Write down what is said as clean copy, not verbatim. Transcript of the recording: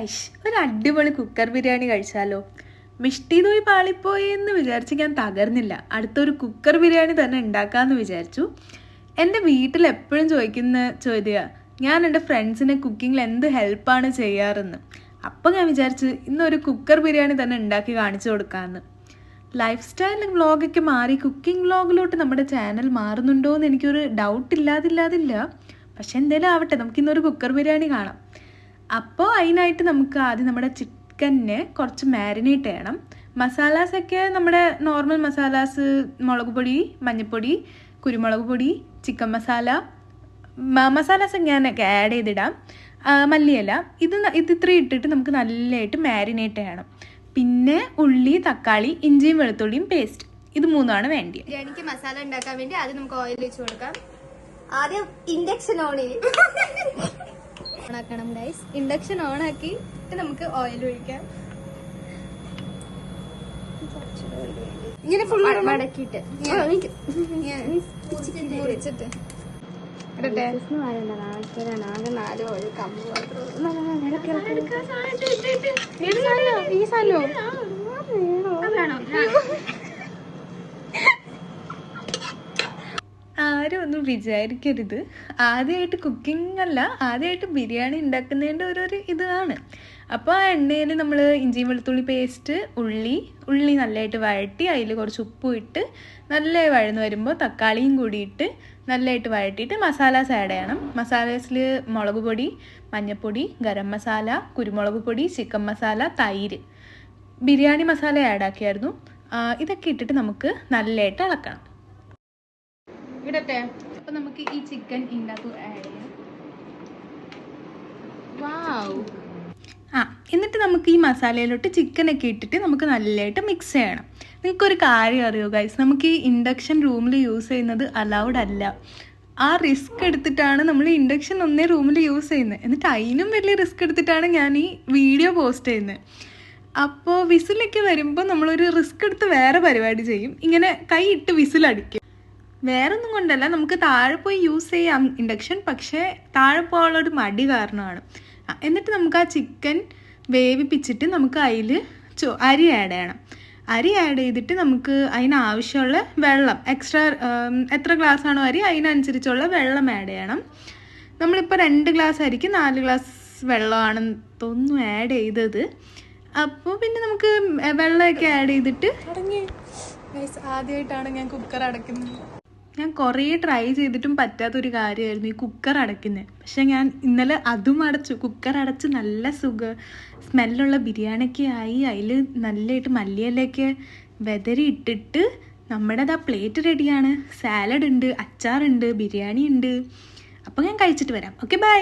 ഐഷ്, ഒരു അടിപൊളി കുക്കർ ബിരിയാണി കഴിച്ചാലോ. മിഷ്ടി ദോയി പാളിപ്പോയി എന്ന് വിചാരിച്ച് ഞാൻ തകർന്നില്ല. അടുത്തൊരു കുക്കർ ബിരിയാണി തന്നെ ഉണ്ടാക്കാമെന്ന് വിചാരിച്ചു. എൻ്റെ വീട്ടിൽ എപ്പോഴും ചോദിക്കുന്ന ചോദ്യമാണ്, ഞാൻ എൻ്റെ ഫ്രണ്ട്സിനെ കുക്കിങ്ങിൽ എന്ത് ഹെൽപ്പാണ് ചെയ്യാറെന്ന്. അപ്പോൾ ഞാൻ വിചാരിച്ചു ഇന്നൊരു കുക്കർ ബിരിയാണി തന്നെ ഉണ്ടാക്കി കാണിച്ചു കൊടുക്കാമെന്ന്. ലൈഫ് സ്റ്റൈൽ വ്ളോഗൊക്കെ മാറി കുക്കിംഗ് വ്ളോഗിലോട്ട് നമ്മുടെ ചാനൽ മാറുന്നുണ്ടോ എന്ന് എനിക്കൊരു ഡൗട്ട് ഇല്ലാതില്ല. പക്ഷെ എന്തായാലും ആവട്ടെ, നമുക്കിന്നൊരു കുക്കർ ബിരിയാണി കാണാം. അപ്പോൾ അതിനായിട്ട് നമുക്ക് ആദ്യം നമ്മുടെ ചിക്കനെ കുറച്ച് മാരിനേറ്റ് ചെയ്യണം. മസാലാസൊക്കെ നമ്മുടെ നോർമൽ മസാലാസ്, മുളക് പൊടി, മഞ്ഞൾപ്പൊടി, കുരുമുളക് പൊടി, ചിക്കൻ മസാലാസ് ഞാനൊക്കെ ആഡ് ചെയ്തിടാം. മല്ലിയില, ഇത് ഇത്രയും ഇട്ടിട്ട് നമുക്ക് നല്ലതായിട്ട് മാരിനേറ്റ് ചെയ്യണം. പിന്നെ ഉള്ളി, തക്കാളി, ഇഞ്ചിയും വെളുത്തുള്ളിയും പേസ്റ്റ്, ഇത് മൂന്നാണ് വേണ്ടി. ബിരിയാണിക്ക് മസാല ഉണ്ടാക്കാൻ വേണ്ടി ആദ്യം നമുക്ക് ഓയിൽ വെച്ച് കൊടുക്കാം. ആദ്യം ഇൻഡക്ഷൻ ഓണാക്കണം ഗൈസ്. ഇൻഡക്ഷൻ ഓൺ ആക്കി നമുക്ക് ഓയിൽ ഒഴിക്കാം. ഇങ്ങനെ ഫുൾ മടക്കിയിട്ട് മുറിച്ചിട്ട് ഇടട്ടെ. ഈ സാധനോ ആരും ഒന്നും വിചാരിക്കരുത്, ആദ്യമായിട്ട് കുക്കിംഗ് അല്ല, ആദ്യമായിട്ട് ബിരിയാണി ഉണ്ടാക്കുന്നതിൻ്റെ ഓരോരു ഇതാണ്. അപ്പോൾ ആ എണ്ണയിൽ നമ്മൾ ഇഞ്ചി വെളുത്തുള്ളി പേസ്റ്റ്, ഉള്ളി നല്ലതായിട്ട് വഴറ്റി അതിൽ കുറച്ച് ഉപ്പും ഇട്ട് നല്ലതായി വഴന്ന് വരുമ്പോൾ തക്കാളിയും കൂടിയിട്ട് നല്ലതായിട്ട് വഴറ്റിയിട്ട് മസാലാസ് ആഡ് ചെയ്യണം. മസാലാസിൽ മുളക് പൊടി, മഞ്ഞൾപ്പൊടി, ഗരം മസാല, കുരുമുളക് പൊടി, ചിക്കൻ മസാല, തൈര്, ബിരിയാണി മസാല ആഡ് ആക്കിയായിരുന്നു. ഇതൊക്കെ ഇട്ടിട്ട് നമുക്ക് നല്ലതായിട്ട് ഇളക്കണം. ഇടട്ടെ. അപ്പോൾ നമുക്ക് ഈ ചിക്കൻ ഇതിനകത്ത് ആഡ് ചെയ്യാം. എന്നിട്ട് നമുക്ക് ഈ മസാലയിലോട്ട് ചിക്കനൊക്കെ ഇട്ടിട്ട് നമുക്ക് നല്ലതായിട്ട് മിക്സ് ചെയ്യണം. നിങ്ങൾക്കൊരു കാര്യം അറിയോ ഗൈസ്, നമുക്ക് ഈ ഇൻഡക്ഷൻ റൂമിൽ യൂസ് ചെയ്യുന്നത് അലൗഡ് അല്ല. ആ റിസ്ക് എടുത്തിട്ടാണ് നമ്മൾ ഇൻഡക്ഷൻ ഒന്നേ റൂമിൽ യൂസ് ചെയ്യുന്നത്. എന്നിട്ട് അതിനും വലിയ റിസ്ക് എടുത്തിട്ടാണ് ഞാൻ ഈ വീഡിയോ പോസ്റ്റ് ചെയ്യുന്നത്. അപ്പോൾ വിസിലൊക്കെ വരുമ്പോൾ നമ്മളൊരു റിസ്ക് എടുത്ത് വേറെ പരിപാടി ചെയ്യും, ഇങ്ങനെ കൈ ഇട്ട് വിസിലടിക്കും. വേറൊന്നും കൊണ്ടല്ല, നമുക്ക് താഴെ പോയി യൂസ് ചെയ്യാം ഇൻഡക്ഷൻ, പക്ഷേ താഴെ പോകാനുള്ളൊരു മടി കാരണമാണ്. എന്നിട്ട് നമുക്ക് ആ ചിക്കൻ വേവിപ്പിച്ചിട്ട് നമുക്ക് അതിൽ അരി ആഡ് ചെയ്യണം. അരി ആഡ് ചെയ്തിട്ട് നമുക്ക് അതിനാവശ്യമുള്ള വെള്ളം, എക്സ്ട്രാ എത്ര ഗ്ലാസ് ആണോ അരി അതിനനുസരിച്ചുള്ള വെള്ളം ആഡ് ചെയ്യണം. നമ്മളിപ്പോൾ 2 ഗ്ലാസ് അരിക്ക് 4 ഗ്ലാസ് വെള്ളമാണെന്ന് തോന്നുന്നു ആഡ് ചെയ്തത്. അപ്പോൾ പിന്നെ നമുക്ക് വെള്ളമൊക്കെ ആഡ് ചെയ്തിട്ട് ആദ്യമായിട്ടാണ് ഞാൻ കുക്കർ അടയ്ക്കുന്നത്. ഞാൻ കുറേ ട്രൈ ചെയ്തിട്ടും പറ്റാത്തൊരു കാര്യമായിരുന്നു ഈ കുക്കർ അടയ്ക്കുന്നത്. പക്ഷെ ഞാൻ ഇന്നലെ അതും അടച്ചു. കുക്കർ അടച്ച് നല്ല സ്മെല്ലുള്ള ബിരിയാണിയൊക്കെ ആയി. അതിൽ നല്ലതായിട്ട് മല്ലിയിലൊക്കെ വെതറി ഇട്ടിട്ട് നമ്മുടെ ആ പ്ലേറ്റ് റെഡിയാണ്. സാലഡ് ഉണ്ട്, അച്ചാറുണ്ട്, ബിരിയാണി ഉണ്ട്. അപ്പോൾ ഞാൻ കഴിച്ചിട്ട് വരാം. Okay, by.